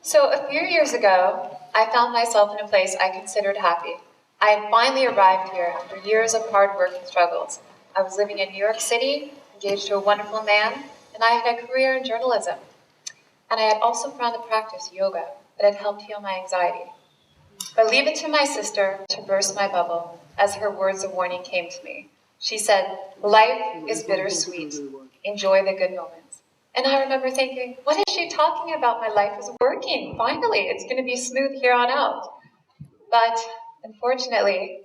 So a few years ago, I found myself in a place I considered happy. I had finally arrived here after years of hard work and struggles. I was living in New York City, engaged to a wonderful man, and I had a career in journalism. And I had also found a practice, yoga, that had helped heal my anxiety. But leave it to my sister to burst my bubble as her words of warning came to me. She said, "Life is bittersweet. Enjoy the good moments." And I remember thinking, what is she talking about? My life is working. Finally, it's going to be smooth here on out. But unfortunately,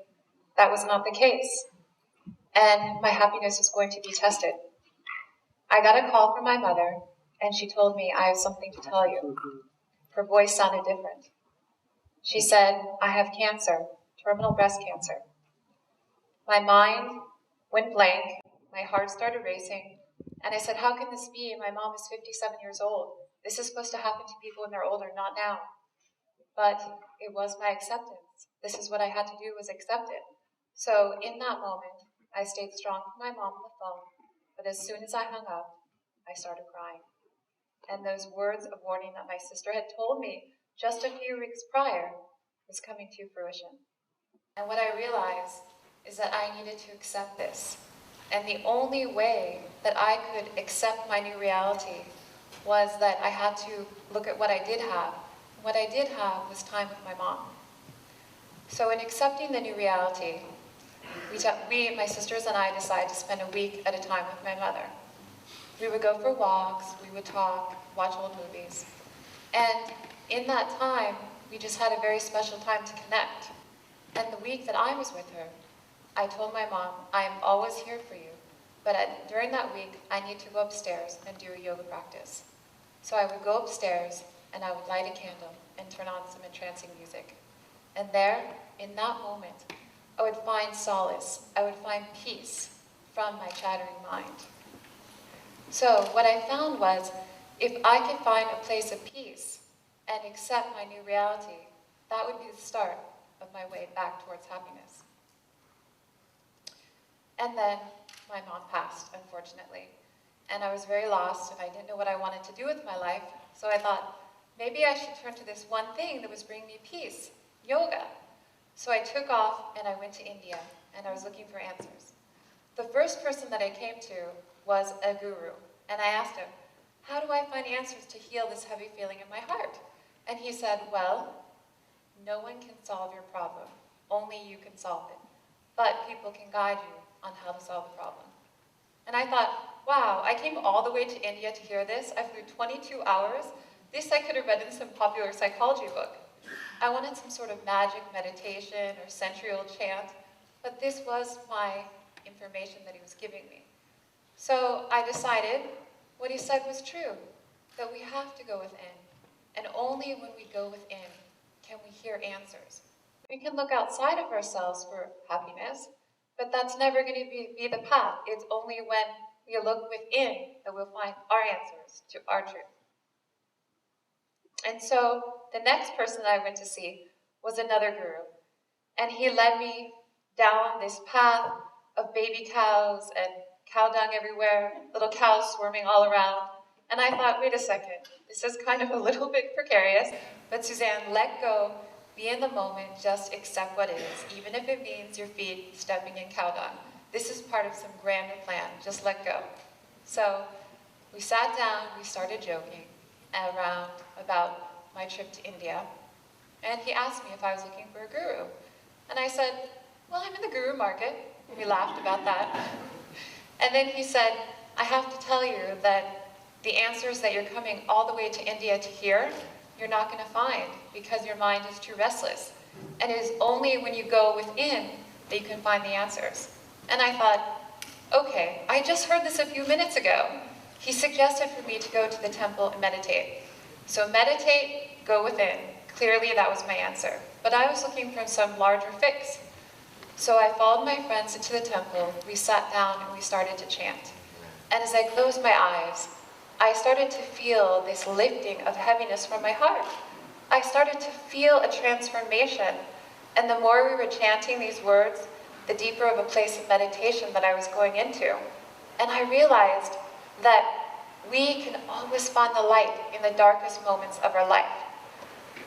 that was not the case. And my happiness was going to be tested. I got a call from my mother, and she told me, "I have something to tell you." Her voice sounded different. She said, "I have cancer, terminal breast cancer." My mind went blank, my heart started racing, and I said, "How can this be? My mom is 57 years old. This is supposed to happen to people when they're older, not now." But it was my acceptance. This is what I had to do, was accept it. So in that moment, I stayed strong for my mom on the phone, but as soon as I hung up, I started crying. And those words of warning that my sister had told me just a few weeks prior was coming to fruition. And what I realized is that I needed to accept this. And the only way that I could accept my new reality was that I had to look at what I did have. What I did have was time with my mom. So in accepting the new reality, my sisters and I decided to spend a week at a time with my mother. We would go for walks, we would talk, watch old movies. And in that time, we just had a very special time to connect. And the week that I was with her, I told my mom, "I am always here for you, but during that week, I need to go upstairs and do a yoga practice." So I would go upstairs and I would light a candle and turn on some entrancing music. And there, in that moment, I would find solace, I would find peace from my chattering mind. So what I found was, if I could find a place of peace and accept my new reality, that would be the start of my way back towards happiness. And then my mom passed, unfortunately. And I was very lost, and I didn't know what I wanted to do with my life. So I thought, maybe I should turn to this one thing that was bringing me peace, yoga. So I took off and I went to India, and I was looking for answers. The first person that I came to was a guru, and I asked him, "How do I find answers to heal this heavy feeling in my heart?" And he said, "Well, no one can solve your problem. Only you can solve it. But people can guide you on how to solve the problem." And I thought, wow, I came all the way to India to hear this. I flew 22 hours. This I could have read in some popular psychology book. I wanted some sort of magic meditation or century-old chant, but this was my information that he was giving me. So I decided what he said was true, that we have to go within. And only when we go within can we hear answers. We can look outside of ourselves for happiness, but that's never going to be the path. It's only when we look within that we'll find our answers to our truth. And so the next person I went to see was another guru. And he led me down this path of baby cows and cow dung everywhere, little cows swarming all around. And I thought, wait a second, this is kind of a little bit precarious, but Suzanne, let go, be in the moment, just accept what is, even if it means your feet stepping in cow dung. This is part of some grander plan, just let go. So we sat down, we started joking around about my trip to India, and he asked me if I was looking for a guru. And I said, "Well, I'm in the guru market." We laughed about that. And then he said, "I have to tell you that the answers that you're coming all the way to India to hear, you're not going to find because your mind is too restless. And it is only when you go within that you can find the answers." And I thought, okay, I just heard this a few minutes ago. He suggested for me to go to the temple and meditate. So meditate, go within. Clearly that was my answer. But I was looking for some larger fix. So I followed my friends into the temple, we sat down and we started to chant. And as I closed my eyes, I started to feel this lifting of heaviness from my heart. I started to feel a transformation. And the more we were chanting these words, the deeper of a place of meditation that I was going into. And I realized that we can always find the light in the darkest moments of our life.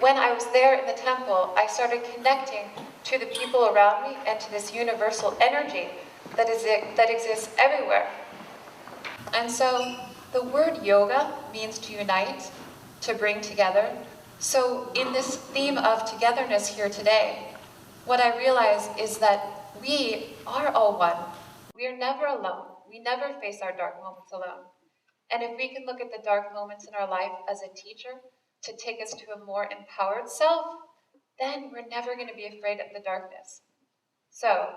when I was there in the temple, I started connecting to the people around me and to this universal energy that exists everywhere. And so the word yoga means to unite, to bring together. So in this theme of togetherness here today, what I realize is that we are all one. We are never alone. We never face our dark moments alone. And if we can look at the dark moments in our life as a teacher to take us to a more empowered self, then we're never going to be afraid of the darkness. So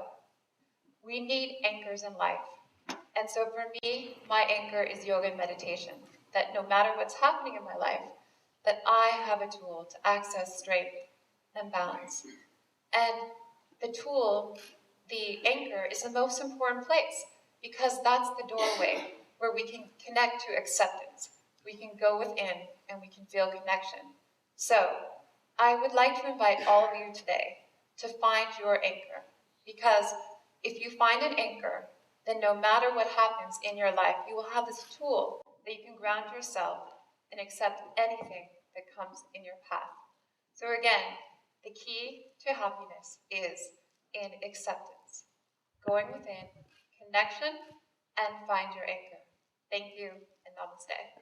we need anchors in life. And so for me, my anchor is yoga and meditation. That no matter what's happening in my life, that I have a tool to access strength and balance. And the tool, the anchor, is the most important place because that's the doorway where we can connect to acceptance. We can go within and we can feel connection. So I would like to invite all of you today to find your anchor, because if you find an anchor, then no matter what happens in your life, you will have this tool that you can ground yourself and accept anything that comes in your path. So again, the key to happiness is in acceptance, going within, connection, and find your anchor. Thank you, and namaste.